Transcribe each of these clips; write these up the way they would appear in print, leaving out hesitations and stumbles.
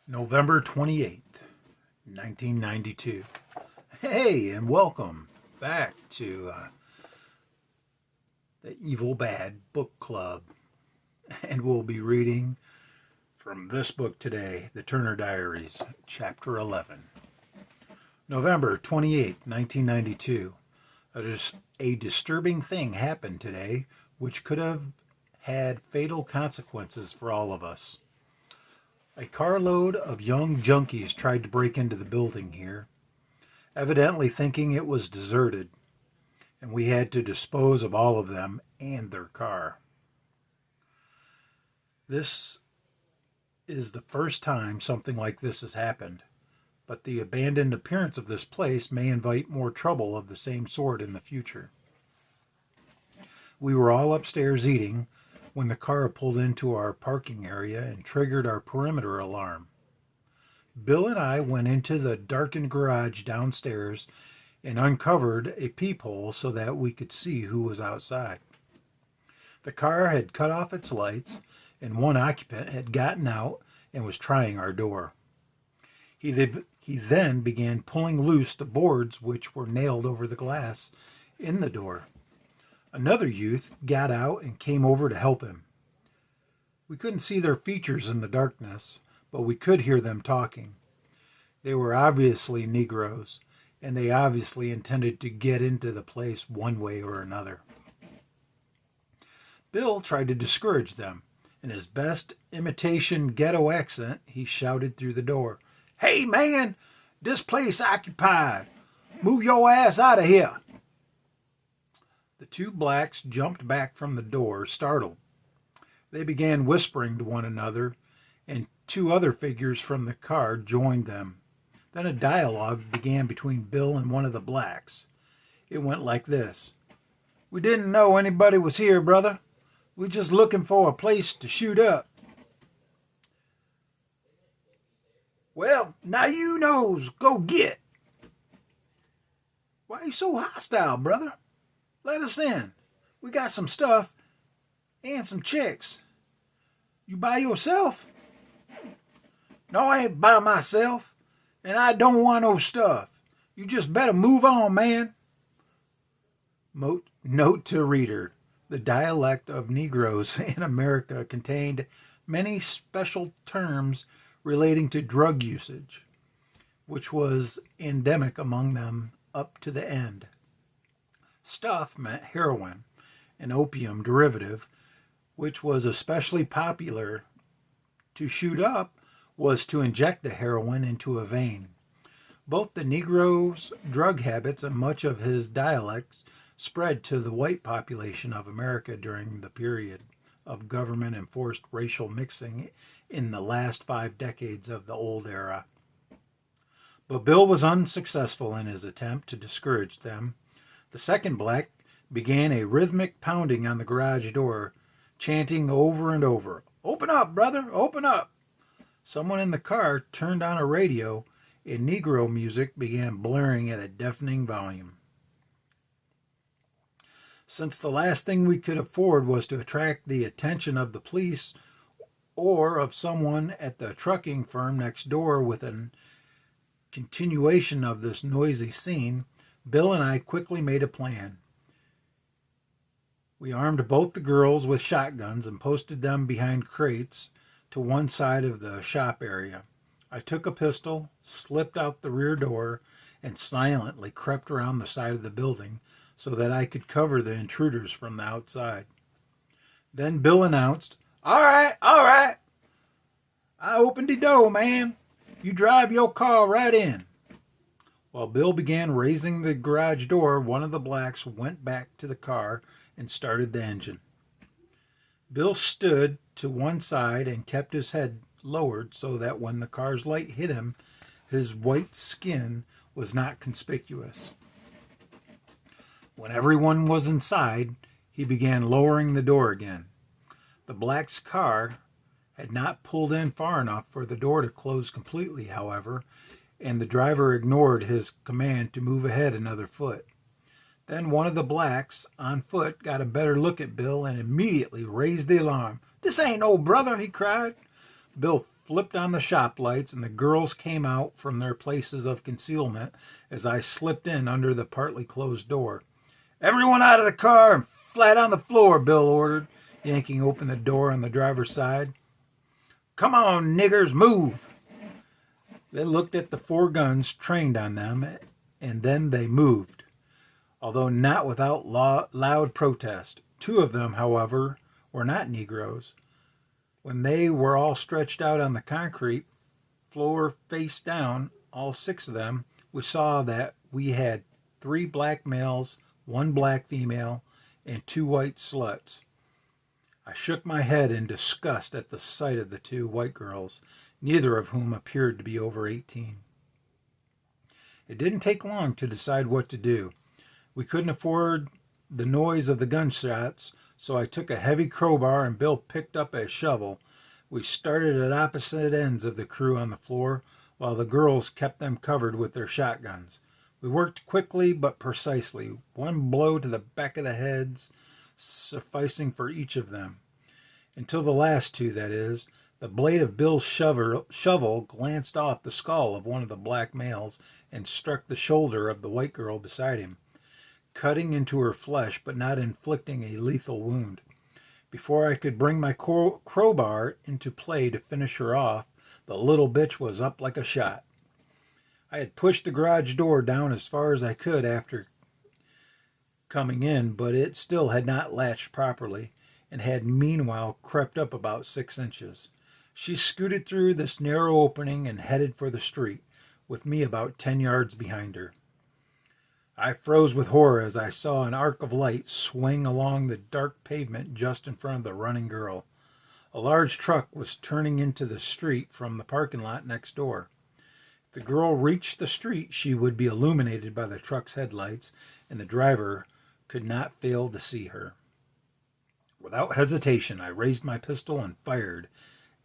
November 28th, 1992. Hey, and welcome back to the Evil Bad Book Club. And we'll be reading from this book today, The Turner Diaries, Chapter 11. November 28th, 1992. A disturbing thing happened today which could have had fatal consequences for all of us. A carload of young junkies tried to break into the building here, evidently thinking it was deserted, and we had to dispose of all of them and their car. This is the first time something like this has happened, but the abandoned appearance of this place may invite more trouble of the same sort in the future. We were all upstairs eating when the car pulled into our parking area and triggered our perimeter alarm. Bill and I went into the darkened garage downstairs and uncovered a peephole so that we could see who was outside. The car had cut off its lights, and one occupant had gotten out and was trying our door. He then began pulling loose the boards which were nailed over the glass in the door. Another youth got out and came over to help him. We couldn't see their features in the darkness, but we could hear them talking. They were obviously Negroes, and they obviously intended to get into the place one way or another. Bill tried to discourage them. In his best imitation ghetto accent, he shouted through the door, "Hey, man, this place occupied. Move your ass out of here." The two blacks jumped back from the door, startled. They began whispering to one another, and two other figures from the car joined them. Then a dialogue began between Bill and one of the blacks. It went like this. "We didn't know anybody was here, brother. We're just looking for a place to shoot up." "Well, now you knows. Go get." "Why you so hostile, brother? Let us in. We got some stuff and some chicks." "You by yourself?" "No, I ain't by myself, and I don't want no stuff. You just better move on, man." Note to reader. The dialect of Negroes in America contained many special terms relating to drug usage, which was endemic among them up to the end. Stuff meant heroin, an opium derivative, which was especially popular. To shoot up was to inject the heroin into a vein. Both the Negro's drug habits and much of his dialects spread to the white population of America during the period of government-enforced racial mixing in the last 5 decades of the old era. But Bill was unsuccessful in his attempt to discourage them. The second black began a rhythmic pounding on the garage door, chanting over and over, "Open up, brother, open up." Someone in the car turned on a radio, and Negro music began blaring at a deafening volume. Since the last thing we could afford was to attract the attention of the police or of someone at the trucking firm next door with a continuation of this noisy scene, Bill and I quickly made a plan. We armed both the girls with shotguns and posted them behind crates to one side of the shop area. I took a pistol, slipped out the rear door, and silently crept around the side of the building so that I could cover the intruders from the outside. Then Bill announced, all right. I opened the door, man. You drive your car right in." While Bill began raising the garage door, one of the blacks went back to the car and started the engine. Bill stood to one side and kept his head lowered so that when the car's light hit him, his white skin was not conspicuous. When everyone was inside, he began lowering the door again. The black's car had not pulled in far enough for the door to close completely, however, and the driver ignored his command to move ahead another foot. Then one of the blacks on foot got a better look at Bill and immediately raised the alarm. "This ain't no brother," he cried. Bill flipped on the shop lights, and the girls came out from their places of concealment as I slipped in under the partly closed door. "Everyone out of the car and flat on the floor," Bill ordered, yanking open the door on the driver's side. "Come on, niggers, move." They looked at the 4 guns trained on them, and then they moved, although not without loud protest. 2 of them, however, were not Negroes. When they were all stretched out on the concrete floor face down, all 6 of them, we saw that we had 3 black males, 1 black female, and 2 white sluts. I shook my head in disgust at the sight of the 2 white girls, neither of whom appeared to be over 18. It didn't take long to decide what to do. We couldn't afford the noise of the gunshots, so I took a heavy crowbar and Bill picked up a shovel. We started at opposite ends of the crew on the floor, while the girls kept them covered with their shotguns. We worked quickly but precisely, 1 blow to the back of the heads sufficing for each of them. Until the last 2, that is. The blade of Bill's shovel glanced off the skull of one of the black males and struck the shoulder of the white girl beside him, cutting into her flesh but not inflicting a lethal wound. Before I could bring my crowbar into play to finish her off, the little bitch was up like a shot. I had pushed the garage door down as far as I could after coming in, but it still had not latched properly, and had meanwhile crept up about 6 inches. She scooted through this narrow opening and headed for the street, with me about 10 yards behind her. I froze with horror as I saw an arc of light swing along the dark pavement just in front of the running girl. A large truck was turning into the street from the parking lot next door. If the girl reached the street, she would be illuminated by the truck's headlights, and the driver could not fail to see her. Without hesitation, I raised my pistol and fired,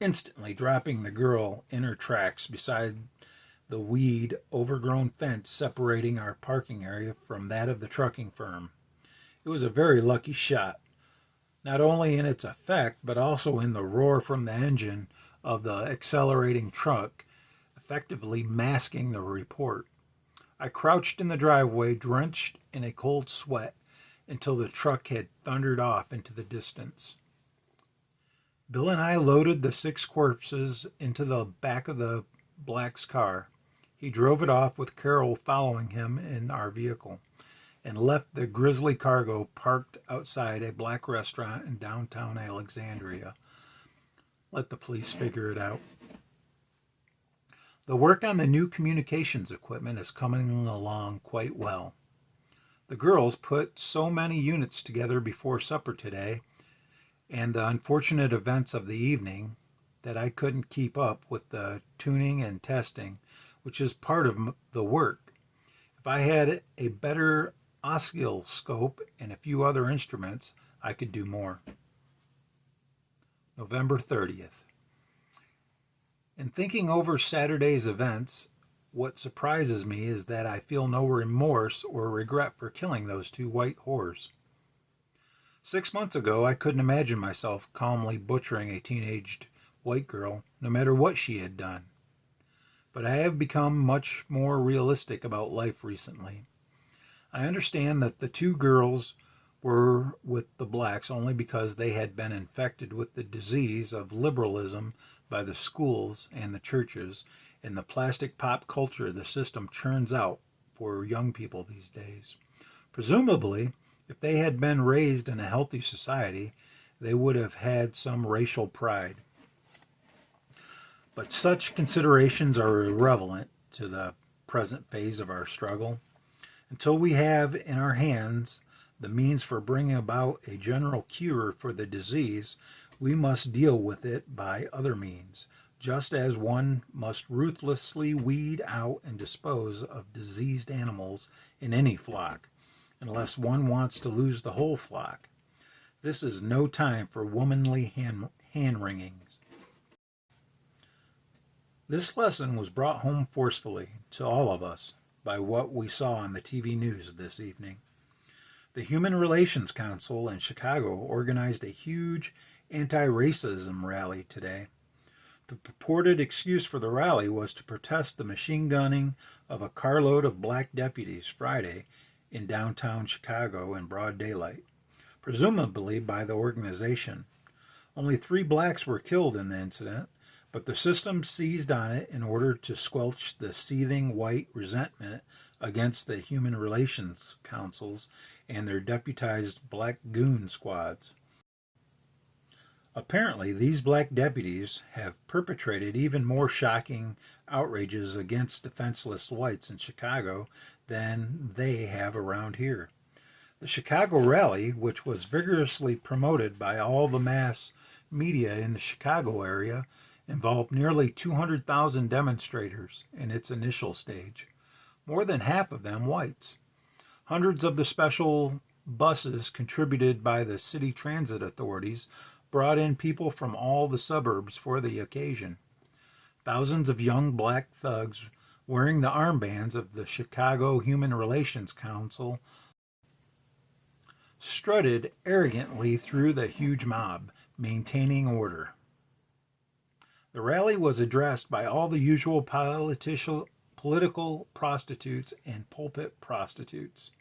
instantly dropping the girl in her tracks beside the weed overgrown fence separating our parking area from that of the trucking firm. It was a very lucky shot, not only in its effect, but also in the roar from the engine of the accelerating truck, effectively masking the report. I crouched in the driveway, drenched in a cold sweat, until the truck had thundered off into the distance. Bill and I loaded the 6 corpses into the back of the black's car. He drove it off with Carol following him in our vehicle, and left the grisly cargo parked outside a black restaurant in downtown Alexandria. Let the police figure it out. The work on the new communications equipment is coming along quite well. The girls put so many units together before supper today, and the unfortunate events of the evening, that I couldn't keep up with the tuning and testing, which is part of the work. If I had a better oscilloscope and a few other instruments, I could do more. November 30th. In thinking over Saturday's events, what surprises me is that I feel no remorse or regret for killing those 2 white whores. 6 months ago, I couldn't imagine myself calmly butchering a teenaged white girl, no matter what she had done. But I have become much more realistic about life recently. I understand that the 2 girls were with the blacks only because they had been infected with the disease of liberalism by the schools and the churches and the plastic pop culture the system churns out for young people these days. Presumably, if they had been raised in a healthy society, they would have had some racial pride. But such considerations are irrelevant to the present phase of our struggle. Until we have in our hands the means for bringing about a general cure for the disease, we must deal with it by other means, just as one must ruthlessly weed out and dispose of diseased animals in any flock, unless one wants to lose the whole flock. This is no time for womanly hand-wringings. This lesson was brought home forcefully to all of us by what we saw on the TV news this evening. The Human Relations Council in Chicago organized a huge anti-racism rally today. The purported excuse for the rally was to protest the machine gunning of a carload of black deputies Friday in downtown Chicago in broad daylight, presumably by the organization. Only 3 blacks were killed in the incident, but the system seized on it in order to squelch the seething white resentment against the Human Relations Councils and their deputized black goon squads. Apparently, these black deputies have perpetrated even more shocking outrages against defenseless whites in Chicago than they have around here. The Chicago rally, which was vigorously promoted by all the mass media in the Chicago area, involved nearly 200,000 demonstrators in its initial stage, more than half of them whites. Hundreds of the special buses contributed by the city transit authorities brought in people from all the suburbs for the occasion. Thousands of young black thugs wearing the armbands of the Chicago Human Relations Council strutted arrogantly through the huge mob, maintaining order. The rally was addressed by all the usual political prostitutes and pulpit prostitutes,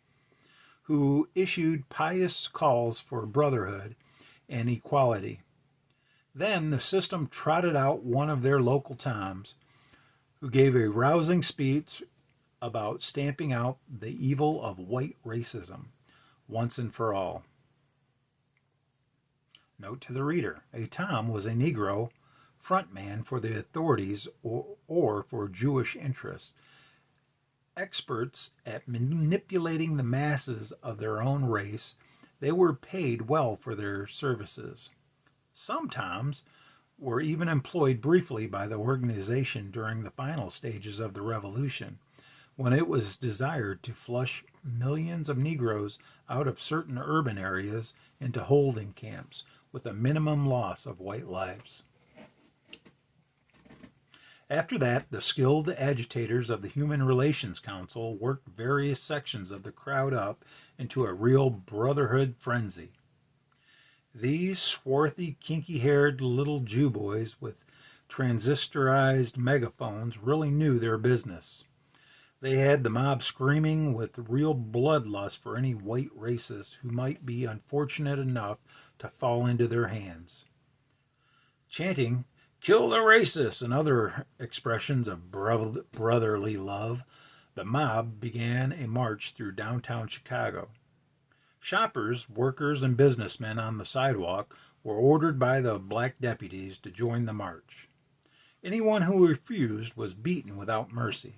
who issued pious calls for brotherhood and equality. Then the system trotted out one of their local toms, who gave a rousing speech about stamping out the evil of white racism once and for all. Note to the reader, a tom was a Negro frontman for the authorities or for Jewish interests, experts at manipulating the masses of their own race. They were paid well for their services. Some toms were even employed briefly by the organization during the final stages of the revolution, when it was desired to flush millions of Negroes out of certain urban areas into holding camps with a minimum loss of white lives. After that, the skilled agitators of the Human Relations Council worked various sections of the crowd up into a real brotherhood frenzy. These swarthy, kinky-haired little Jew boys with transistorized megaphones really knew their business. They had the mob screaming with real bloodlust for any white racist who might be unfortunate enough to fall into their hands. Chanting, "Kill the racists," and other expressions of brotherly love, the mob began a march through downtown Chicago. Shoppers, workers, and businessmen on the sidewalk were ordered by the black deputies to join the march. Anyone who refused was beaten without mercy.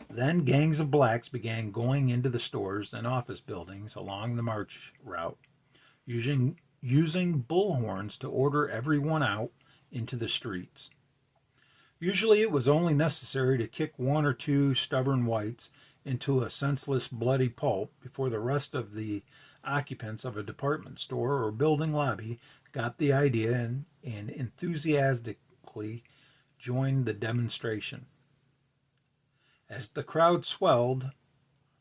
Then gangs of blacks began going into the stores and office buildings along the march route, using bullhorns to order everyone out into the streets. Usually it was only necessary to kick 1 or 2 stubborn whites into a senseless, bloody pulp before the rest of the occupants of a department store or building lobby got the idea and enthusiastically joined the demonstration. As the crowd swelled,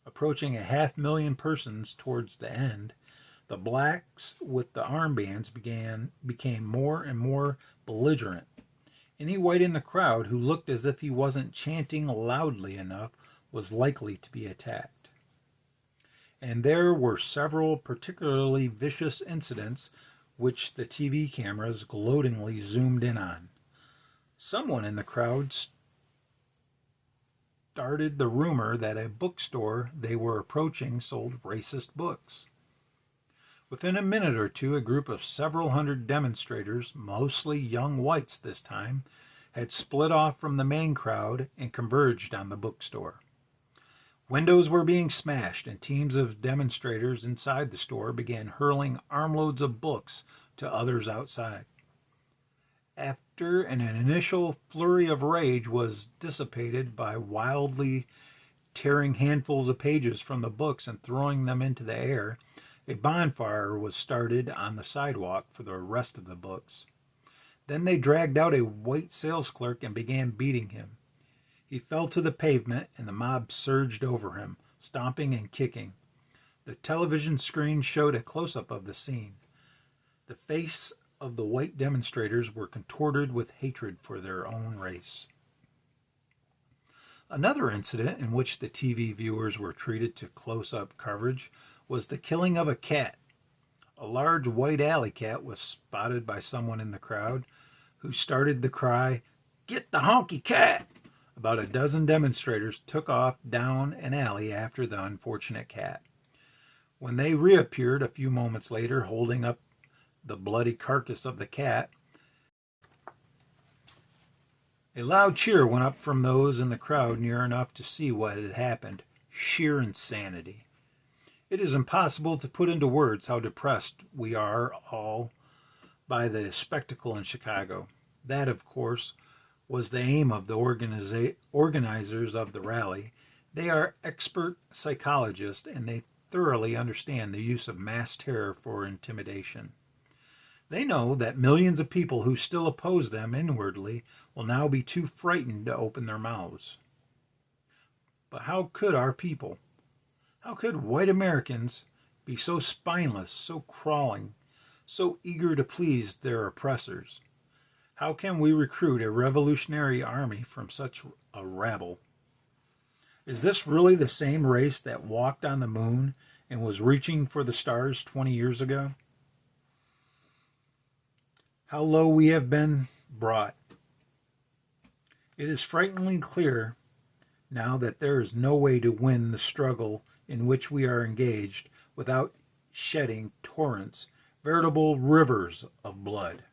approaching 500,000 persons towards the end, the blacks with the armbands became more and more belligerent. Any white in the crowd who looked as if he wasn't chanting loudly enough was likely to be attacked. And there were several particularly vicious incidents which the TV cameras gloatingly zoomed in on. Someone in the crowd started the rumor that a bookstore they were approaching sold racist books. Within a minute or two, a group of several hundred demonstrators, mostly young whites this time, had split off from the main crowd and converged on the bookstore. Windows were being smashed, and teams of demonstrators inside the store began hurling armloads of books to others outside. After an initial flurry of rage was dissipated by wildly tearing handfuls of pages from the books and throwing them into the air, a bonfire was started on the sidewalk for the rest of the books. Then they dragged out a white sales clerk and began beating him. He fell to the pavement, and the mob surged over him, stomping and kicking. The television screen showed a close-up of the scene. The face of the white demonstrators were contorted with hatred for their own race. Another incident in which the TV viewers were treated to close-up coverage was the killing of a cat. A large white alley cat was spotted by someone in the crowd who started the cry, "Get the honky cat!" About a dozen demonstrators took off down an alley after the unfortunate cat. When they reappeared a few moments later holding up the bloody carcass of the cat, a loud cheer went up from those in the crowd near enough to see what had happened. Sheer insanity. It is impossible to put into words how depressed we are all by the spectacle in Chicago. That, of course, was the aim of the organizers of the rally. They are expert psychologists, and they thoroughly understand the use of mass terror for intimidation. They know that millions of people who still oppose them inwardly will now be too frightened to open their mouths. But how could our people, how could white Americans be so spineless, so crawling, so eager to please their oppressors? How can we recruit a revolutionary army from such a rabble? Is this really the same race that walked on the moon and was reaching for the stars 20 years ago? How low we have been brought. It is frighteningly clear now that there is no way to win the struggle in which we are engaged without shedding torrents, veritable rivers of blood.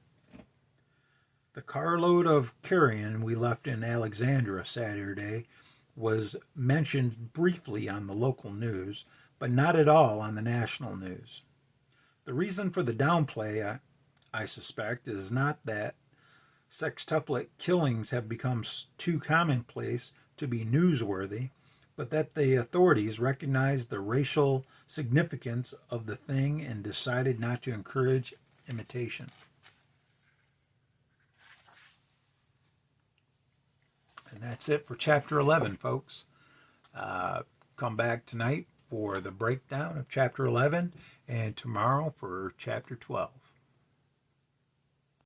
The carload of carrion we left in Alexandria Saturday was mentioned briefly on the local news, but not at all on the national news. The reason for the downplay, I suspect, is not that sextuplet killings have become too commonplace to be newsworthy, but that the authorities recognized the racial significance of the thing and decided not to encourage imitation. And that's it for Chapter 11, folks. Come back tonight for the breakdown of Chapter 11 and tomorrow for Chapter 12.